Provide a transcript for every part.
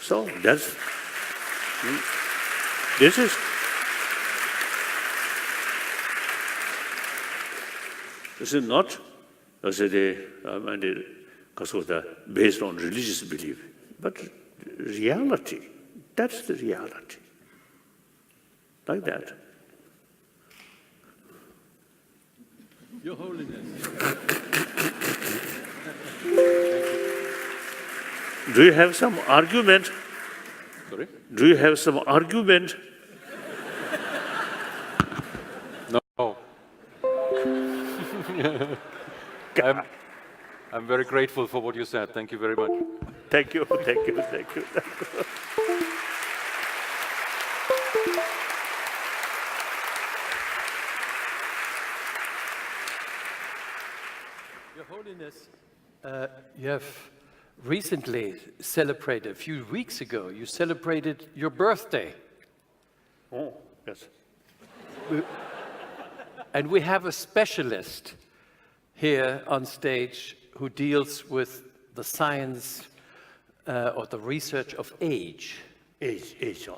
So that's, this is, not, based on religious belief, but reality. That's the reality. Like that. Your Holiness. Do you have some argument? Sorry? Do you have some argument? No. I'm very grateful for what you said. Thank you very much. Thank you, thank you, thank you. Your Holiness, you have recently celebrated, a few weeks ago, you celebrated your birthday. Oh, yes. And we have a specialist here on stage who deals with the science or the research of age. Age.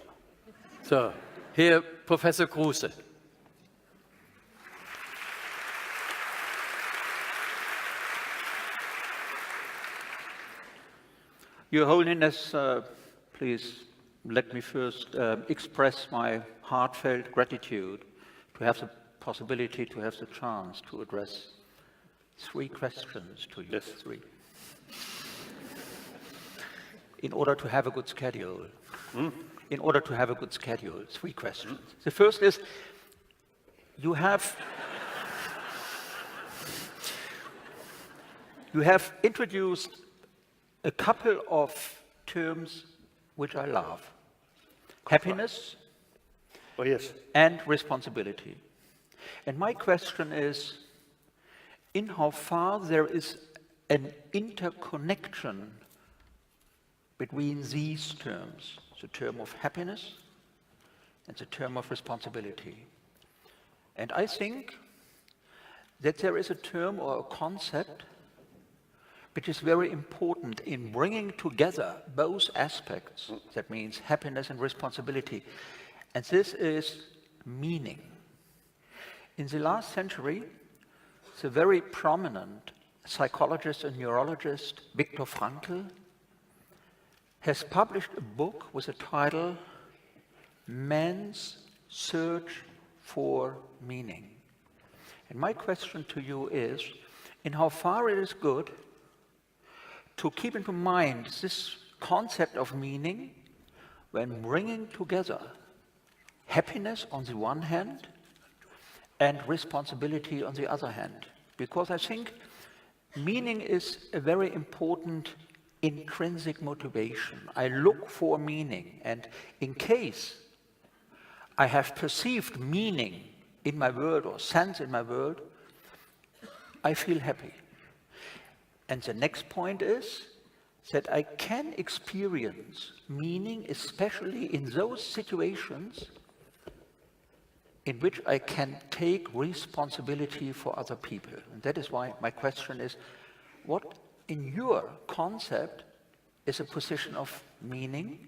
So, here, Professor Kruse. Your Holiness, please let me first express my heartfelt gratitude to have the possibility, to have the chance to address 3 questions to you. Yes. 3. In order to have a good schedule. In order to have a good schedule, 3 questions. The first is, you have introduced a couple of terms which I love. Happiness Oh, yes. and responsibility. And my question is, in how far there is an interconnection between these terms, the term of happiness and the term of responsibility. And I think that there is a term or a concept which is very important in bringing together both aspects, that means happiness and responsibility, and this is meaning. In the last century, the very prominent psychologist and neurologist Viktor Frankl has published a book with the title Man's Search for Meaning. And my question to you is, in how far it is good to keep in mind this concept of meaning when bringing together happiness on the one hand and responsibility on the other hand. Because I think meaning is a very important intrinsic motivation. I look for meaning, and in case I have perceived meaning in my world or sense in my world, I feel happy. And the next point is that I can experience meaning, especially in those situations in which I can take responsibility for other people. And that is why my question is, what in your concept is a position of meaning?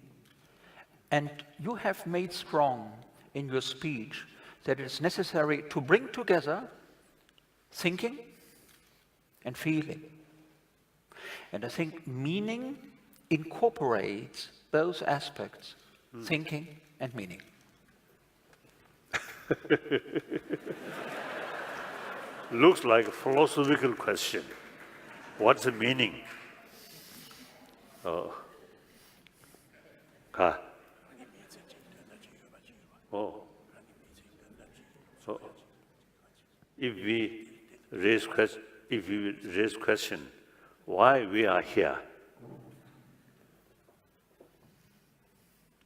And you have made strong in your speech that it is necessary to bring together thinking and feeling. And I think meaning incorporates both aspects, thinking and meaning. Looks like a philosophical question. What's the meaning? Oh. So, if we raise question, why we are here?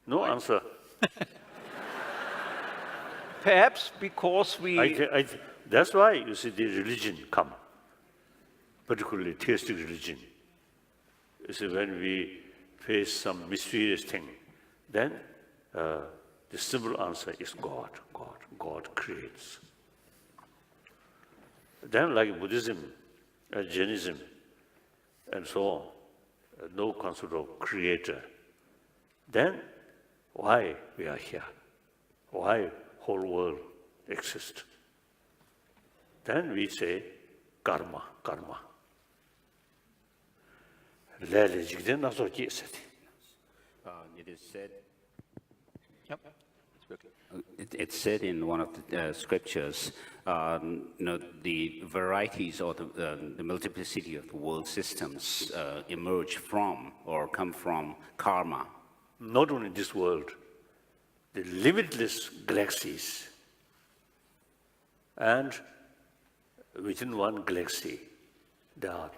No answer. Perhaps because we... That's why you see the religion come, particularly theistic religion. You see, when we face some mysterious thing, then the simple answer is God. God creates. Then like Buddhism, Jainism, and so on, no concept of creator. then why we are here? Why whole world exists? Then we say karma, karma. It is said. Yep. It's working. It's said in one of the scriptures, the varieties or the multiplicity of the world systems emerge from or come from karma. Not only this world, the limitless galaxies, and within one galaxy, there are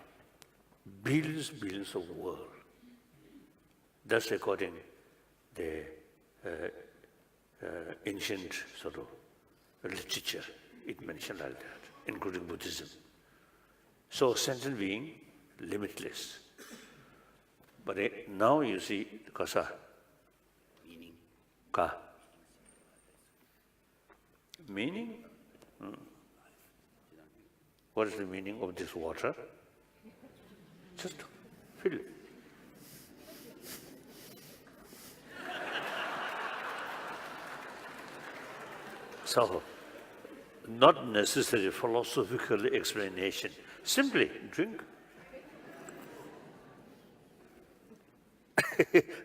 billions of worlds. That's according to the ancient sort of literature, it mentioned like that, including Buddhism. So sentient being, limitless. But now you see, kasa, Meaning, ka. Meaning? What is the meaning of this water? Just fill it. So, not necessary philosophical explanation. Simply drink.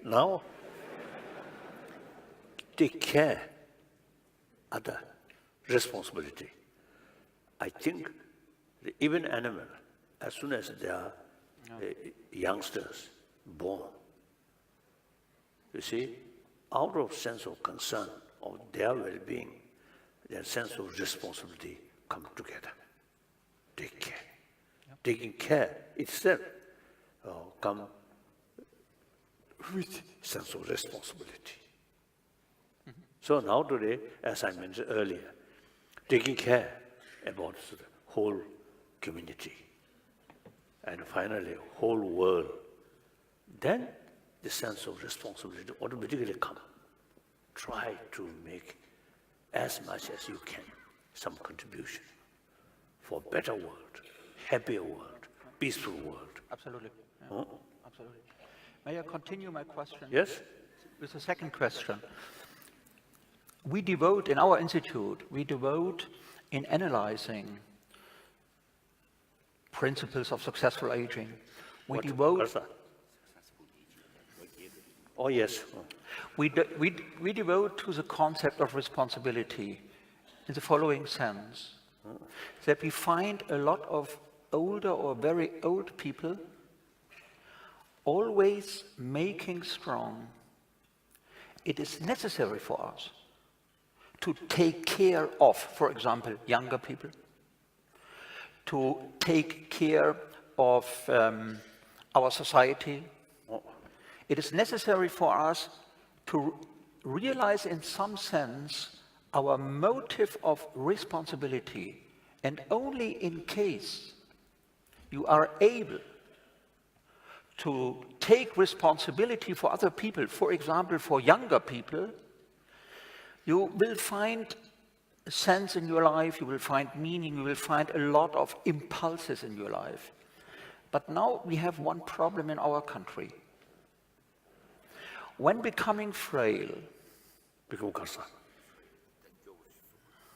Now, take care, other responsibility. I think that even animal, as soon as they are youngsters born, you see, out of sense of concern of their well-being, their sense of responsibility come together. Take care. Yep. Taking care itself come with sense of responsibility. Mm-hmm. So now today, as I mentioned earlier, taking care about the whole community and finally whole world, then the sense of responsibility automatically come. Try to make as much as you can some contribution for a better world, happier world, peaceful world. Absolutely. Yeah. Absolutely. May I continue my question? Yes? With the second question. We devote, in our institute, in analyzing principles of successful aging. We devote. Oh, yes. We devote to the concept of responsibility in the following sense, that we find a lot of older or very old people always making strong. It is necessary for us to take care of, for example, younger people, to take care of our society. It is necessary for us to realize in some sense our motive of responsibility, and only in case you are able to take responsibility for other people, for example, for younger people, you will find a sense in your life, you will find meaning, you will find a lot of impulses in your life. But now we have one problem in our country. When becoming frail, become cancer.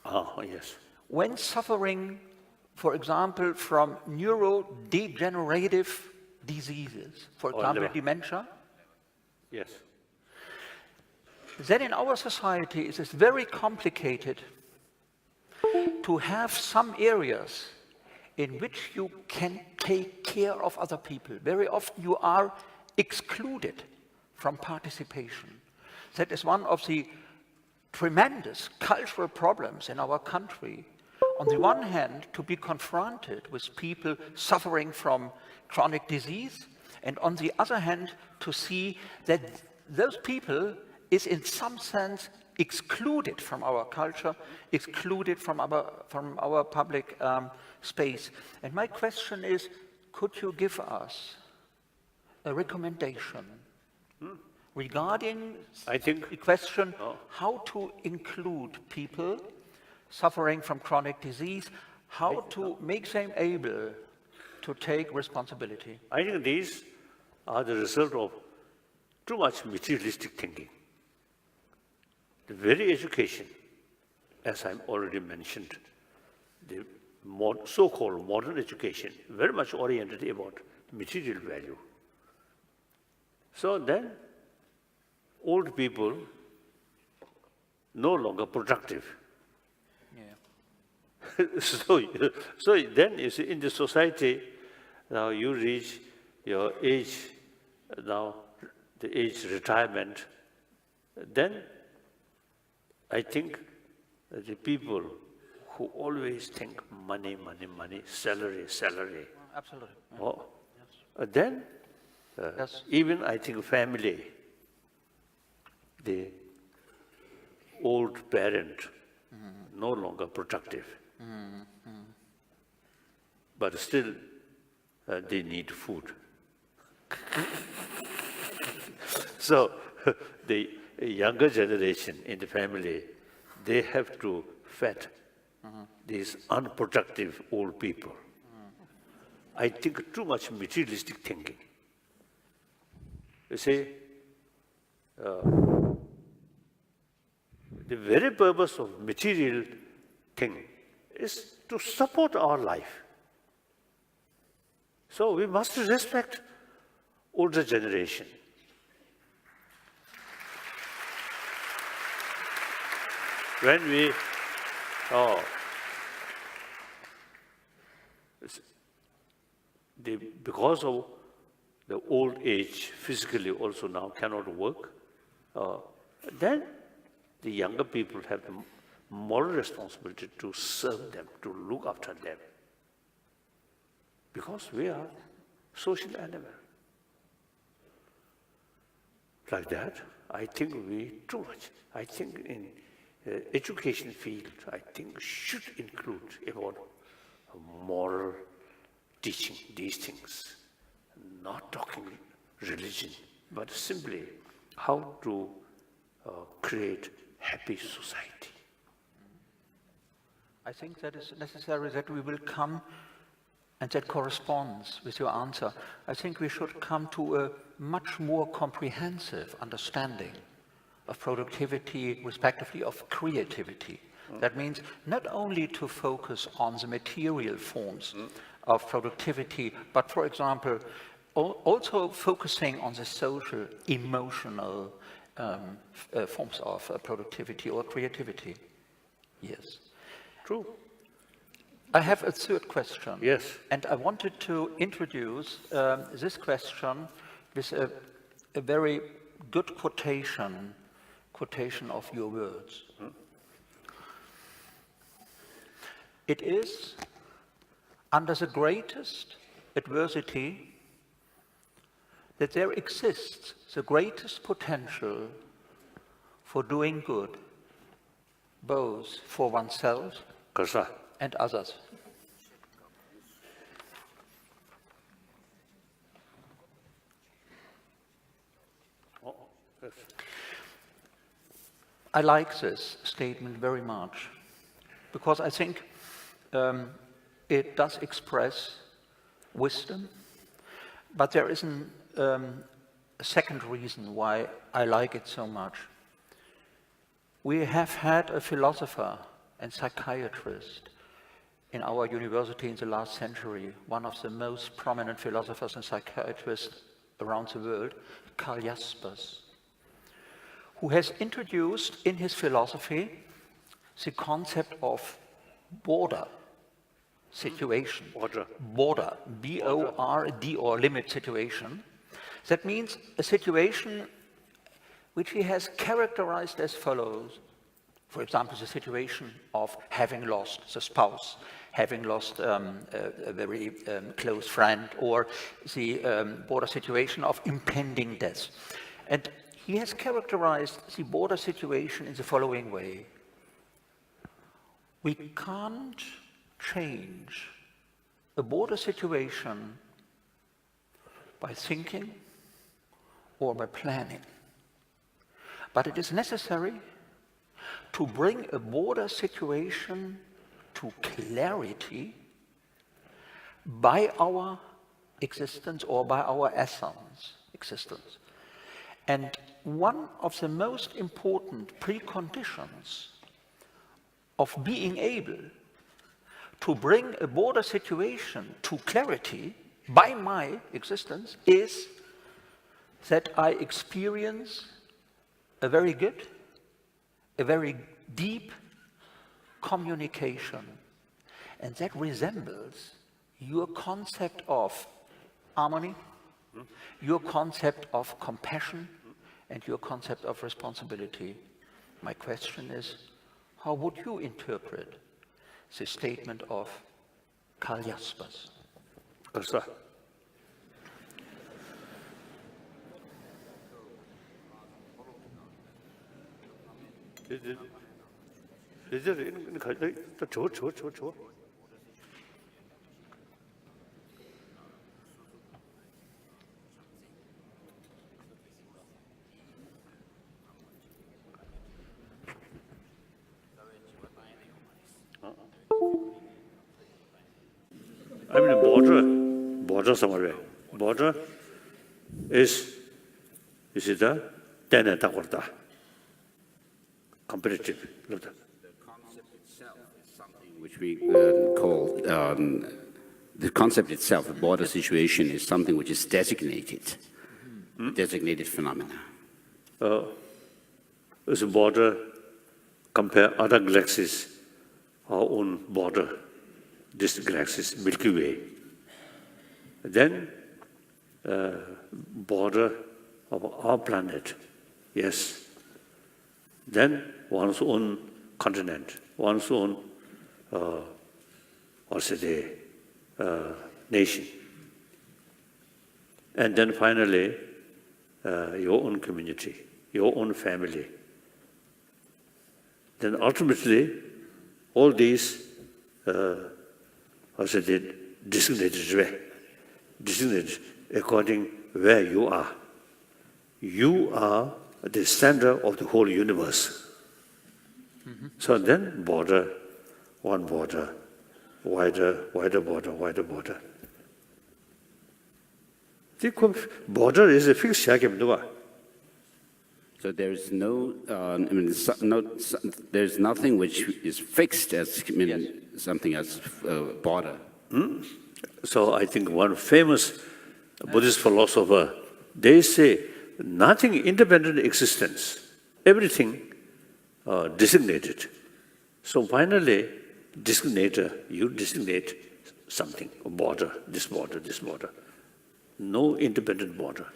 Ah, yes. When suffering, for example, from neurodegenerative diseases, for example, dementia, yes, then in our society it is very complicated to have some areas in which you can take care of other people. Very often you are excluded from participation. That is one of the tremendous cultural problems in our country. On the one hand, to be confronted with people suffering from chronic disease, and on the other hand, to see that those people is in some sense excluded from our culture, excluded from our public space. And my question is, could you give us a recommendation regarding the question how to include people suffering from chronic disease, how to make them able to take responsibility? I think these are the result of too much materialistic thinking. The very education, as I already mentioned, the so-called modern education, very much oriented about material value. So then, old people no longer productive. Yeah. so then you see in the society, now you reach your age, now the age retirement, then I think that the people who always think money, money, money, salary, salary, Absolutely. Yeah. oh, then Yes. even I think family, the old parent, no longer productive. But still, they need food. So the younger generation in the family, they have to feed these unproductive old people. I think too much materialistic thinking. You see, the very purpose of material thing is to support our life. So we must respect older generation. When we, because of the old age, physically also now cannot work, then the younger people have the moral responsibility to serve them, to look after them. Because we are social animal. Like that, I think we too much. I think in education field, I think should include about moral teaching these things. Not talking religion, but simply how to create happy society. I think that is necessary that we will come, and that corresponds with your answer. I think we should come to a much more comprehensive understanding of productivity, respectively of creativity. That means not only to focus on the material forms of productivity, but for example, also focusing on the social, emotional forms of productivity or creativity. Yes. True. I have a third question. Yes. And I wanted to introduce this question with a very good quotation of your words. It is under the greatest adversity that there exists the greatest potential for doing good, both for oneself and others. I like this statement very much because I think it does express wisdom, but there is a second reason why I like it so much. We have had a philosopher and psychiatrist in our university in the last century, one of the most prominent philosophers and psychiatrists around the world, Karl Jaspers, who has introduced in his philosophy the concept of border situation. Border, B-O-R-D, or limit situation. That means a situation which he has characterized as follows. For example, the situation of having lost the spouse, having lost a very close friend, or the border situation of impending death. And he has characterized the border situation in the following way. We can't change a border situation by thinking or by planning. But it is necessary to bring a border situation to clarity by our existence or by our essence, existence. And one of the most important preconditions of being able to bring a border situation to clarity by my existence is that I experience a very good, a very deep communication. And that resembles your concept of harmony, your concept of compassion, and your concept of responsibility. My question is, how would you interpret the statement of Karl Jaspers? 그래서 저. I mean, border somewhere. Border is the competitive. The concept itself is something which we call, the concept itself, the border situation, is something which is designated, designated phenomena. As a border, compare other galaxies, our own border, this galaxy is Milky Way. Then, border of our planet, yes. Then one's own continent, one's own, nation. And then finally, your own community, your own family. Then ultimately, all these designated according where you are. You are the center of the whole universe. So then border, one border, wider border. The border is a fixed shape. So there is no, there's nothing which is fixed as something as border. So I think one famous Buddhist philosopher, they say nothing independent existence, everything designated. So finally, designator, you designate something, a border, this border, this border. No independent border.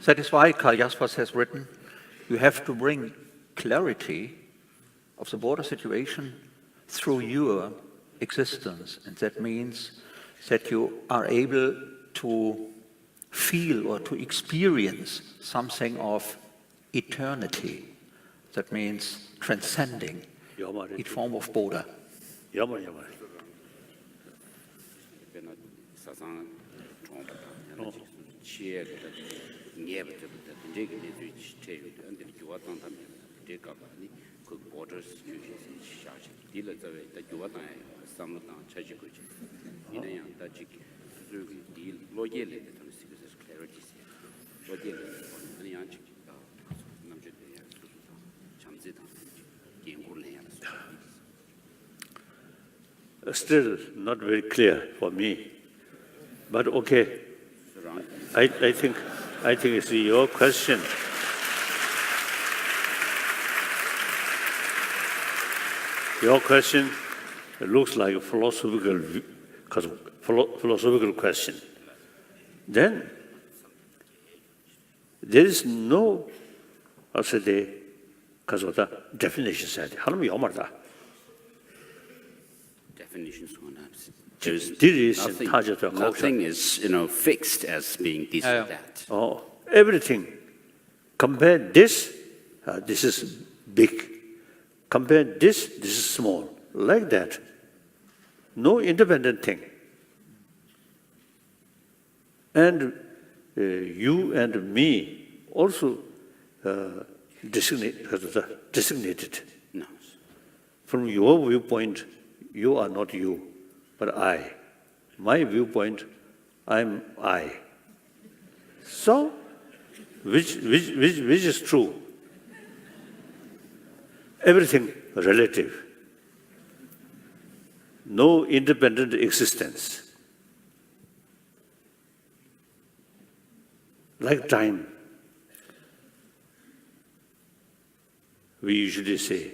That is why Karl Jaspers has written, you have to bring clarity of the border situation through your existence. And that means that you are able to feel or to experience something of eternity. That means transcending each form of border. Still not very clear for me, but okay. I think it's your question. Your question looks like a philosophical question. Then there is no, definition said. Nothing is, fixed as being this or that. Oh, everything. Compare this, this is big. Compare this is small. Like that. No independent thing. And you and me also designated. No. From your viewpoint, you are not you, but I. My viewpoint, I'm I. So, which is true? Everything relative. No independent existence. Like time. We usually say,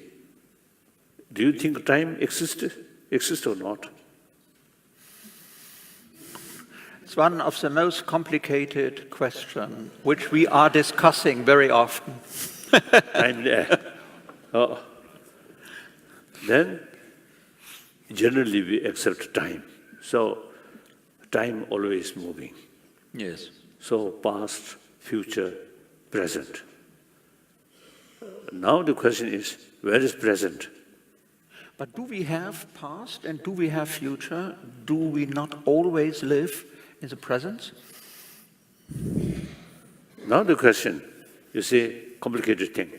do you think time exists or not? It's one of the most complicated questions, which we are discussing very often. Then, generally we accept time. So, time always moving. Yes. So, past, future, present. Now the question is, where is present? But do we have past and do we have future? Do we not always live in the present? Now the question, you see, complicated thing.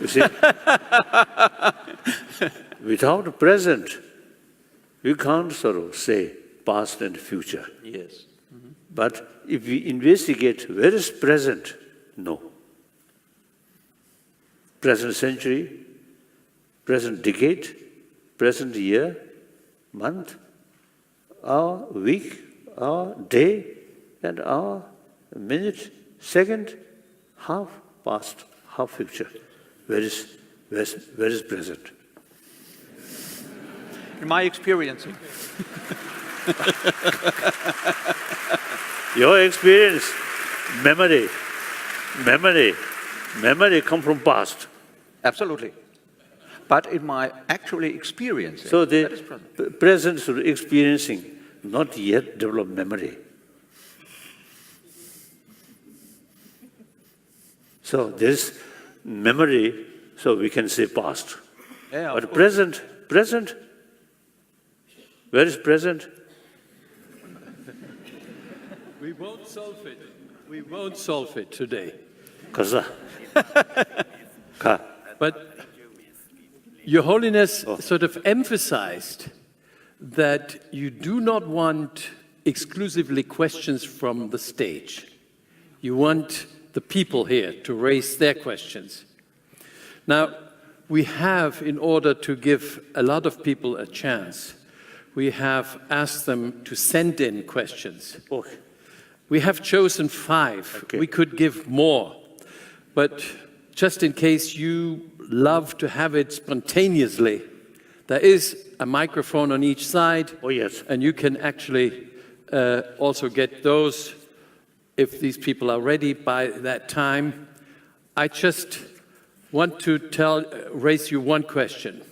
You see, without present, we can't sort of say past and future. Yes. But if we investigate where is present, no. Present century, present decade, present year, month, hour, week, hour, day, and hour, minute, second, half past, half future. Where is present? In my experiencing. Your experience, memory come from past. Absolutely. But in my actually experiencing, So that is the present. present sort of experiencing, not yet developed memory. So this memory, so we can say past. Yeah, But present, where is present? We won't solve it. We won't solve it today. Kaza. But Your Holiness sort of emphasized that you do not want exclusively questions from the stage. You want the people here to raise their questions. Now, we have, in order to give a lot of people a chance, we have asked them to send in questions. Okay. We have chosen 5. Okay. We could give more, but just in case you love to have it spontaneously, there is a microphone on each side. Oh, yes. And you can actually also get those if these people are ready by that time. I just want to raise you one question.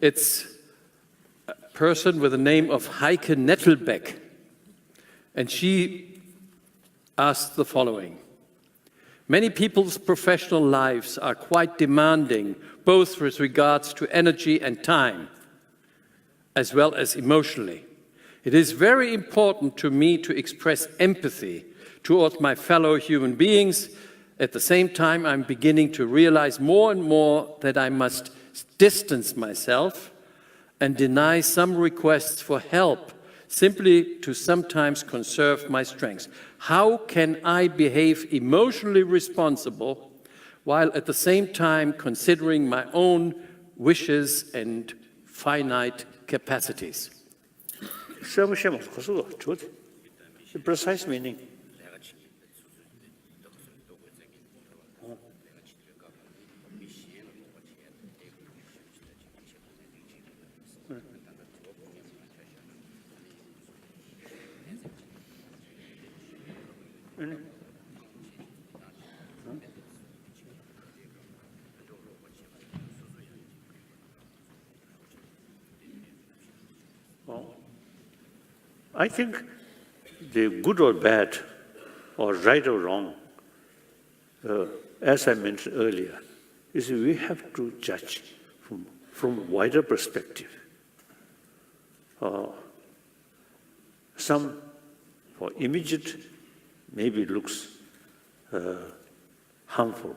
It's a person with the name of Heike Nettelbeck, and she asked the following. Many people's professional lives are quite demanding, both with regards to energy and time, as well as emotionally. It is very important to me to express empathy towards my fellow human beings. At the same time, I'm beginning to realize more and more that I must distance myself and deny some requests for help, simply to sometimes conserve my strength. How can I behave emotionally responsible while at the same time considering my own wishes and finite capacities? The precise meaning. I think the good or bad, or right or wrong, as I mentioned earlier, is we have to judge from a wider perspective. Some, for immediate, maybe looks harmful,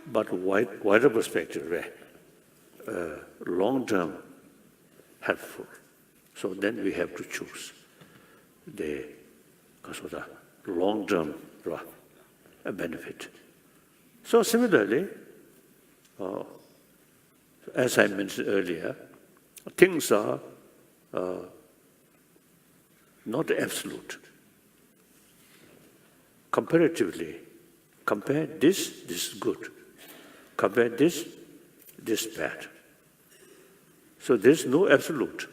but wider perspective, long-term helpful. So then we have to choose the long-term benefit. So similarly, as I mentioned earlier, things are not absolute. Comparatively, compare this is good. Compare this bad. So there's no absolute.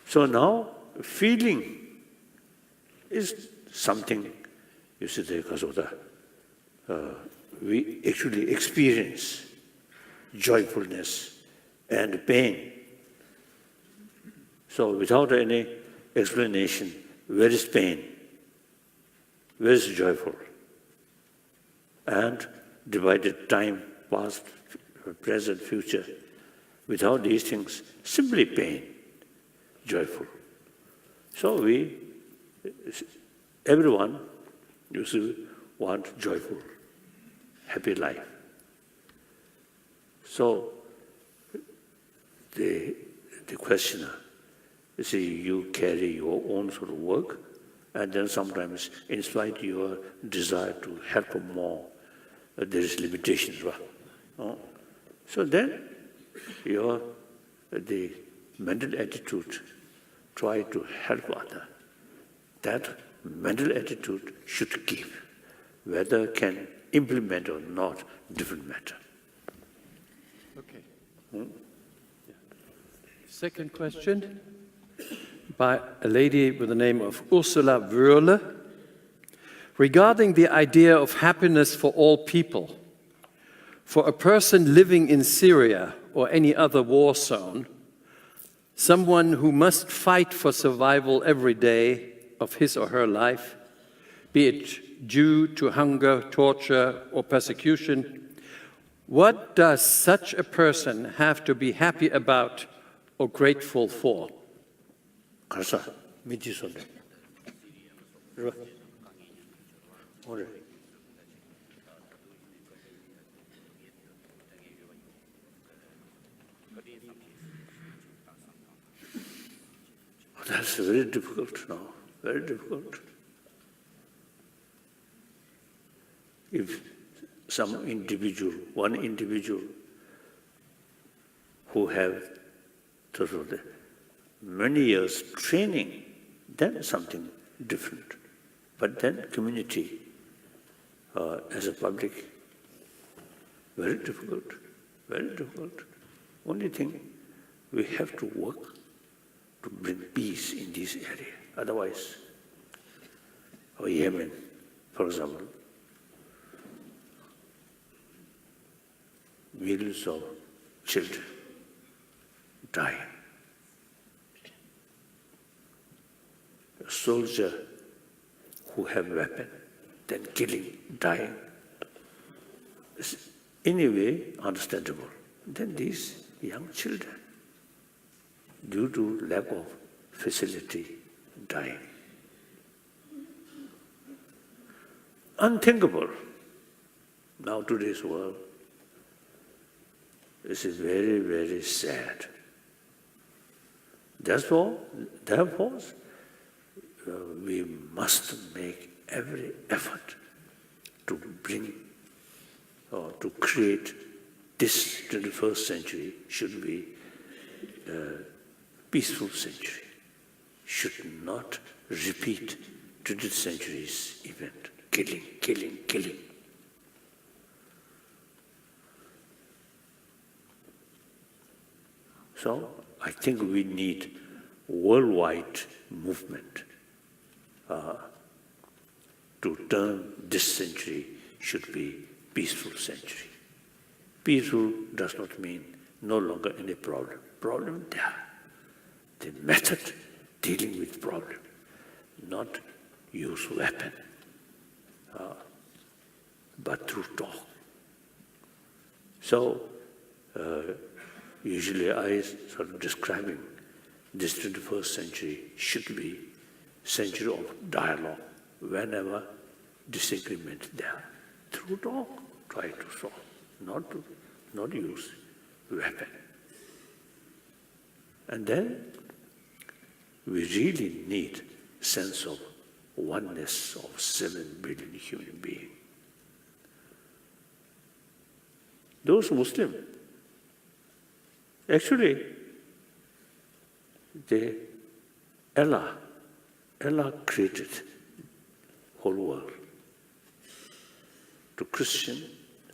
So now, feeling is something, you see, we actually experience joyfulness and pain. So without any explanation, where is pain? Where is joyful? And divided time, past, present, future. Without these things, simply pain, joyful. So everyone used to want joyful, happy life. So the questioner, you see, you carry your own sort of work, and then sometimes, in spite of your desire to help more, there is limitations. So then, the mental attitude, try to help others. That mental attitude should give. Whether can implement or not, different matter. Okay. Second question by a lady with the name of Ursula Wörle. Regarding the idea of happiness for all people, for a person living in Syria or any other war zone, someone who must fight for survival every day of his or her life, be it due to hunger, torture, or persecution, what does such a person have to be happy about or grateful for? That's very difficult now, very difficult. If some individual, one individual who have sort of many years training, then something different. But then community, as a public, very difficult, very difficult. Only thing, we have to work to bring peace in this area. Otherwise, Yemen, for example, millions of children dying. A soldier who have weapon, then killing, dying. Anyway, understandable. Then these young children, due to lack of facility, dying. Unthinkable. Now today's world, this is very, very sad. Therefore, we must make every effort to bring or to create this 21st century should be a peaceful century, should not repeat 20th century's event, killing, killing, killing. So I think we need worldwide movement to turn this century should be peaceful century. Peaceful does not mean no longer any problem. Problem there. The method dealing with problem, not use weapon, but through talk. So usually I sort of describing this 21st century should be century of dialogue whenever disagreement there. Through talk, try to solve, not use weapon. And then we really need a sense of oneness of 7 billion human beings. Those Muslims, actually, Allah created whole world. To Christian,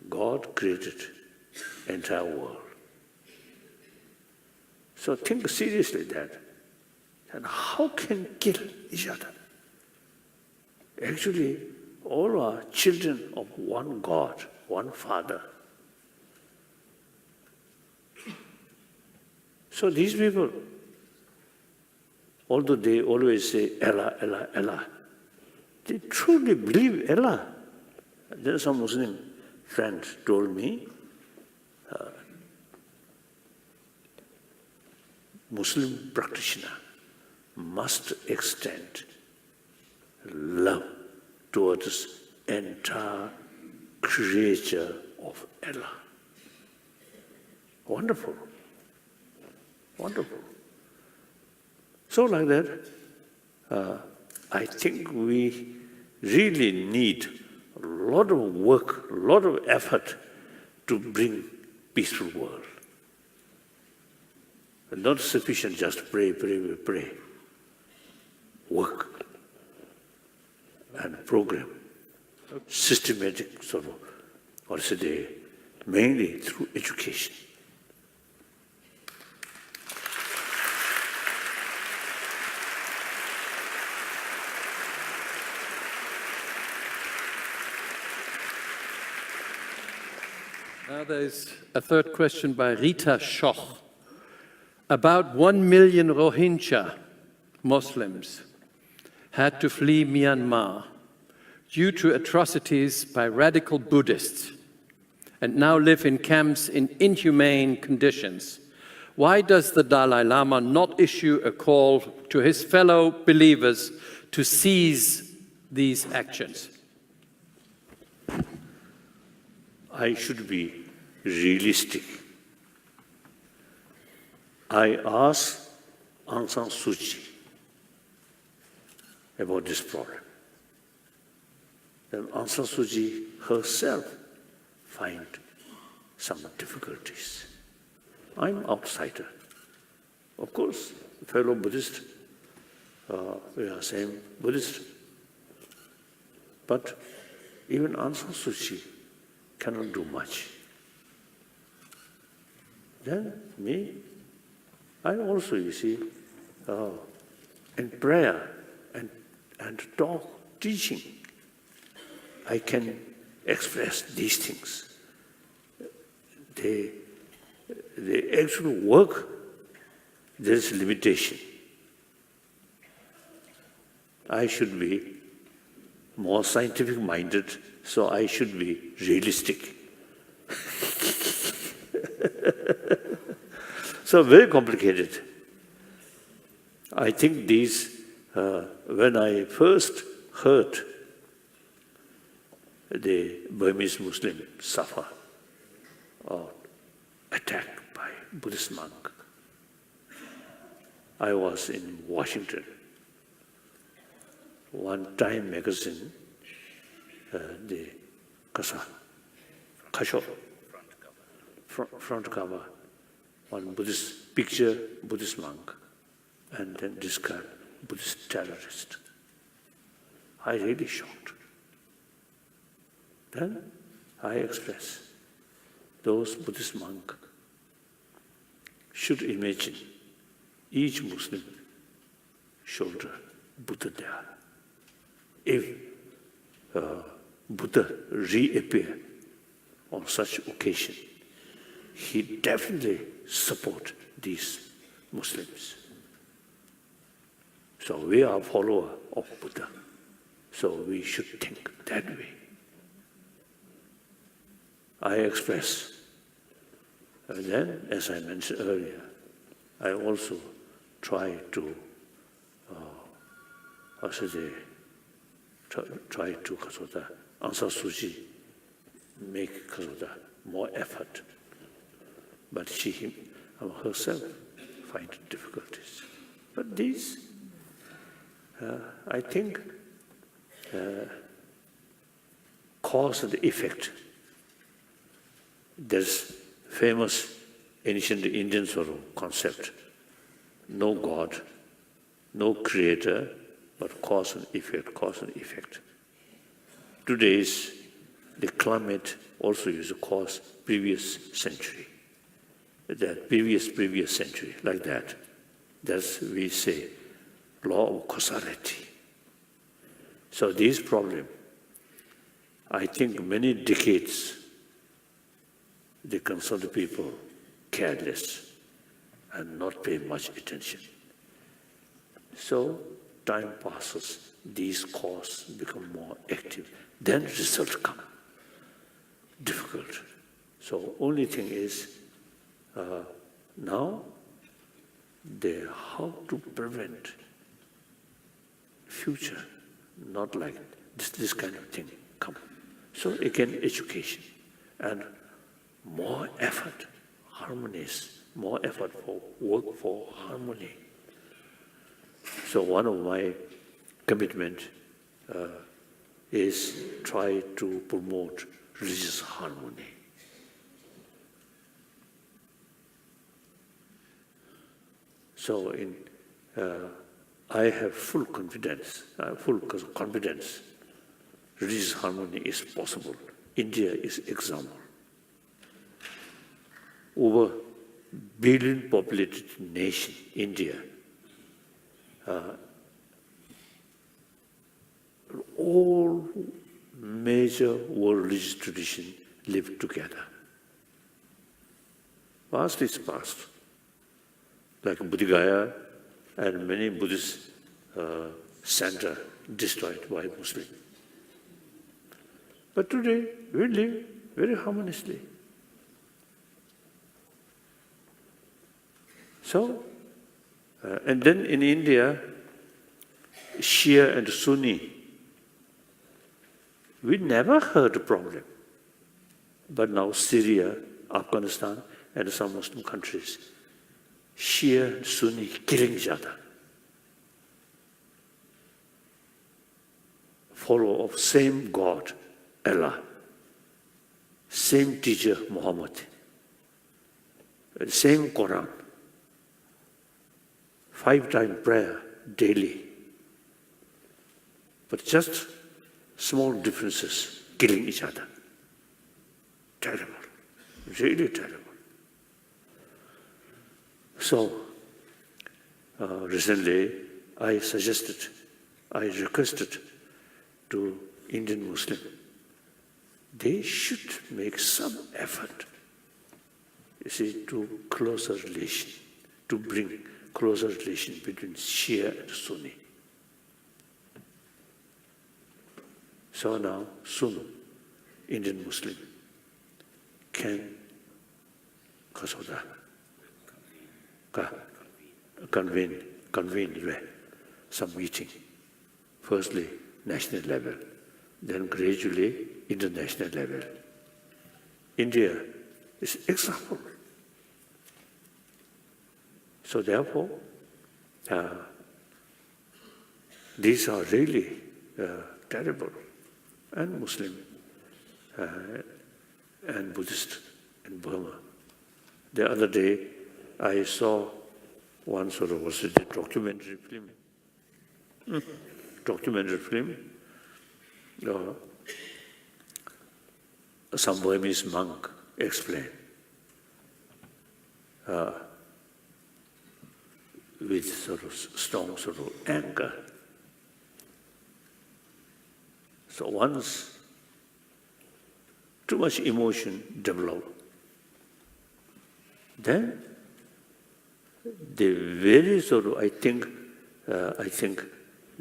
God created entire world. So think seriously that. And how can kill each other? Actually, all are children of one God, one Father. So these people, although they always say Allah, Allah, Allah, they truly believe Allah. There are some Muslim friends told me, Muslim practitioner must extend love towards entire creature of Allah. Wonderful. Wonderful. So like that, I think we really need a lot of work, a lot of effort to bring peaceful world. Not sufficient just pray, pray, pray. Work and program, systematic sort of, or say, mainly through education. Now there's a third question by Rita Schoch. About 1 million Rohingya Muslims had to flee Myanmar due to atrocities by radical Buddhists and now live in camps in inhumane conditions. Why does the Dalai Lama not issue a call to his fellow believers to cease these actions? I should be realistic. I asked Aung San Suu Kyi about this problem. Then Aung San Suu Kyi herself find some difficulties. I'm outsider. Of course, fellow Buddhist, we are same Buddhist. But even Aung San Suu Kyi cannot do much. Then me, I also, you see, in prayer and talk, teaching, I can express these things. They actually work, there is limitation. I should be more scientific-minded, so I should be realistic. So very complicated. I think these, when I first heard the Burmese Muslim suffer or attacked by Buddhist monk, I was in Washington. One Time magazine, the Kasho, front cover, one Buddhist picture, Buddhist monk, and then described Buddhist terrorist. I really shocked. Then I express those Buddhist monks should imagine each Muslim shoulder Buddha there. If Buddha reappear on such occasion, he definitely support these Muslims. So we are follower of Buddha. So we should think that way. I express. And then, as I mentioned earlier, I also try to, Aung San Suu Kyi make more effort. but she herself finds difficulties. But these, I think, cause and effect. There's famous ancient Indian sort of concept, no God, no creator, but cause and effect, cause and effect. Today's the climate also is a cause previous century, that previous century, like that. That's we say law of causality. So this problem, I think many decades, they consult people careless and not pay much attention. So time passes, these causes become more active, then results come. Difficult. So only thing is now how to prevent future, not like this kind of thing come. So again, education and more effort, harmonies, more effort for work for harmony. So one of my commitment is try to promote religious harmony. So I have full confidence, religious harmony is possible. India is example. Over billion populated nation, India, all major world religious traditions live together. Past is past. Like Bodh Gaya and many Buddhist centers destroyed by Muslims. But today, we live very harmoniously. So, and then in India, Shia and Sunni, we never heard a problem. But now Syria, Afghanistan, and some Muslim countries, Shia and Sunni killing each other. Follower of same God, Allah, same teacher, Muhammad, same Quran, 5-time prayer daily. But just small differences killing each other. Terrible, really terrible. So, recently I requested to Indian Muslim, they should make some effort, you see, to closer relation, to bring closer relation between Shia and Sunni. So now, soon, Indian Muslim can convene some meeting. Firstly, national level, then gradually international level. India is example. So therefore, these are really terrible. And Muslim and Buddhist in Burma. The other day, I saw one sort of was a documentary film. Documentary film. Some Burmese monk explained with sort of strong sort of anger. So once too much emotion develops, then the very sort of, I think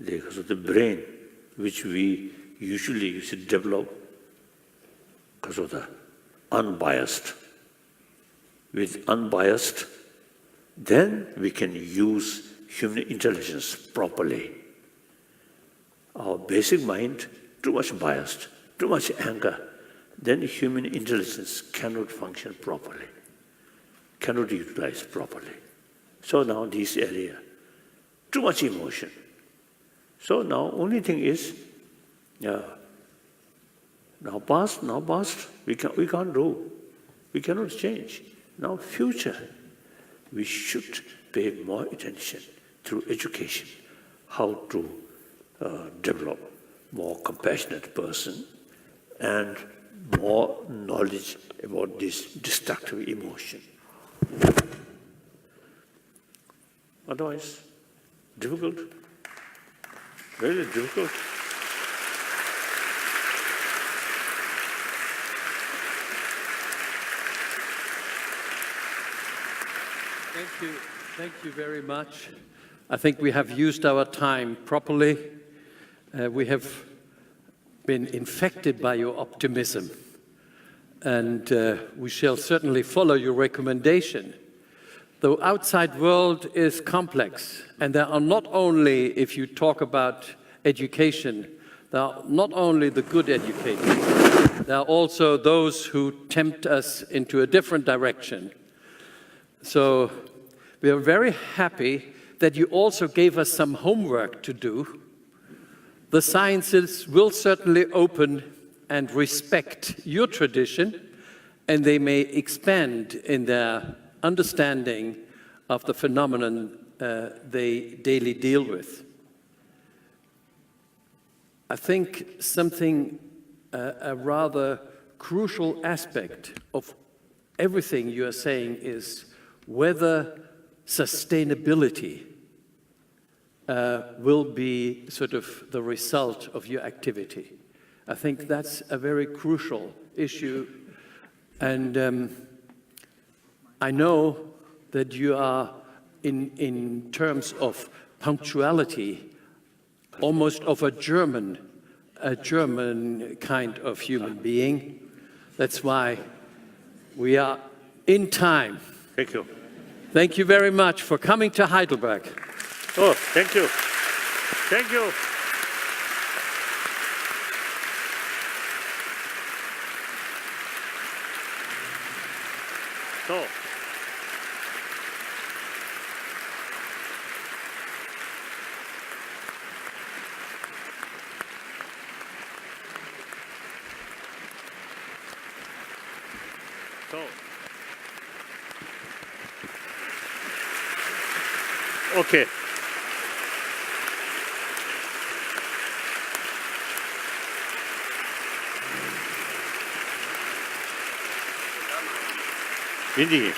because of the brain, which we usually used to develop because of the unbiased. With unbiased, then we can use human intelligence properly. Our basic mind, too much biased, too much anger, then human intelligence cannot function properly. cannot utilize properly. So now this area, too much emotion. So now only thing is, now past, we can't do. We cannot change. Now future, we should pay more attention through education, how to develop more compassionate person and more knowledge about this destructive emotion. Otherwise, difficult, very difficult. Thank you very much. I think we have used our time properly. We have been infected by your optimism, and we shall certainly follow your recommendation. The outside world is complex, and there are not only, if you talk about education, there are not only the good educators, there are also those who tempt us into a different direction. So we are very happy that you also gave us some homework to do. The sciences will certainly open and respect your tradition, and they may expand in their understanding of the phenomenon they daily deal with. I think a rather crucial aspect of everything you are saying is whether sustainability will be sort of the result of your activity. I think that's a very crucial issue, and I know that you are, in terms of punctuality, almost of a German kind of human being. That's why we are in time. Thank you. Thank you very much for coming to Heidelberg. Oh, thank you. Thank you. So, okay. Indeed.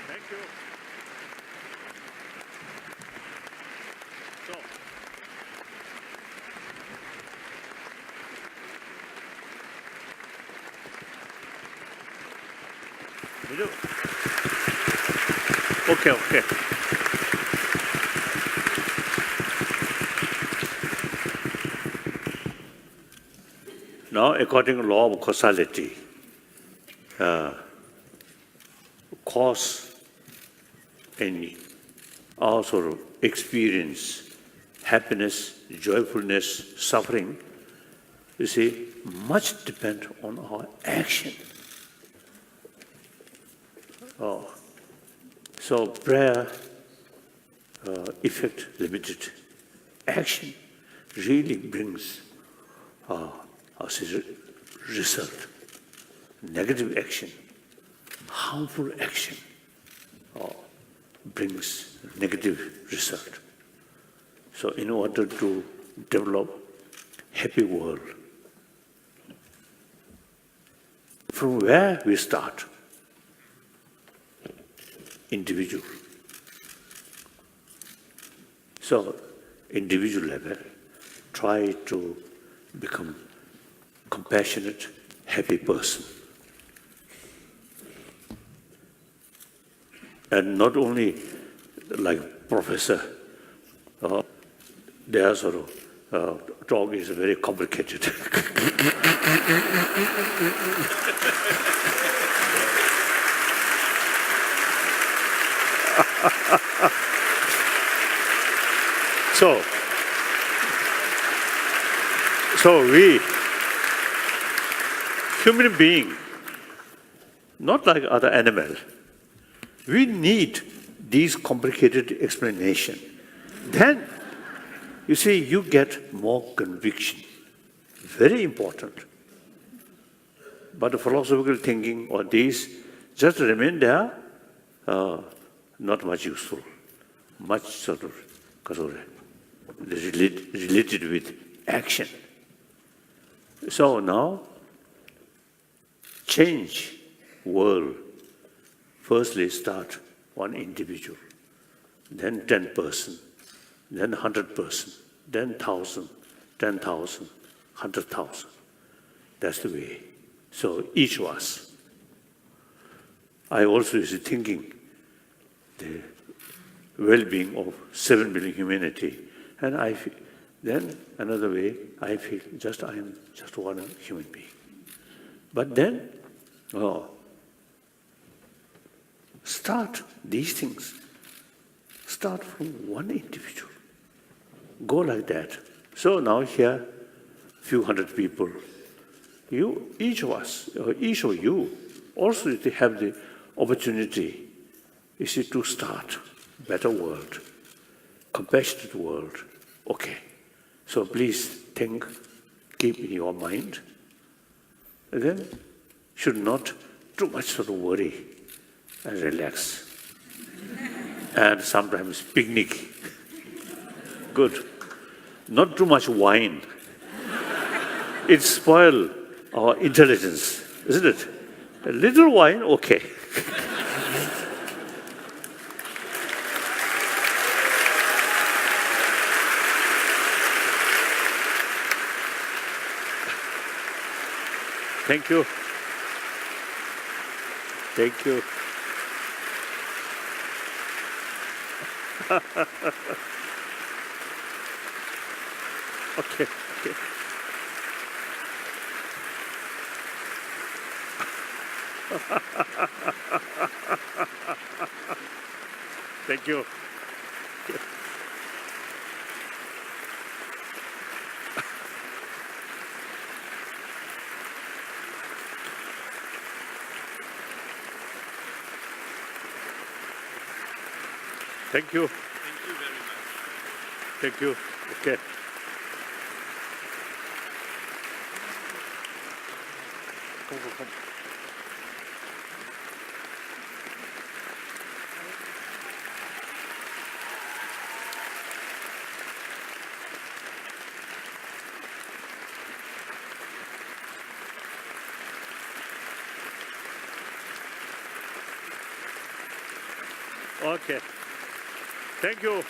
Thank you. So, we do. Okay, okay. Now, according to law of causality, cause and also experience happiness, joyfulness, suffering, you see, much depend on our action. So prayer, effect limited. Action really brings a result. Negative action, harmful action brings negative result. So in order to develop happy world, from where we start? Individual. So individual level, try to become compassionate, happy person. And not only like professor, they are sort of talk is very complicated. So we, human being, not like other animal, we need these complicated explanation. Then, you see, you get more conviction. Very important. But the philosophical thinking or these just remain there, not much useful. Much sort of related with action. So now, change world. Firstly, start one individual, then 10%, then 100%, then 1,000, 10,000, 100,000. That's the way. So each of us. I also is thinking the well-being of 7 billion humanity, and I feel, then another way I feel I am just one human being. But then, start these things. Start from one individual. Go like that. So now here, few hundred people. You, each of us, or each of you, also have the opportunity, you see, to start better world, compassionate world. Okay. So please think, keep in your mind. And then should not too much sort of worry and relax. And sometimes picnic. Good. Not too much wine. It spoils our intelligence, isn't it? A little wine, okay. Thank you. Thank you. Okay. Thank you. Thank you. Thank you very much. Thank you. Okay. Come. Okay. Thank you.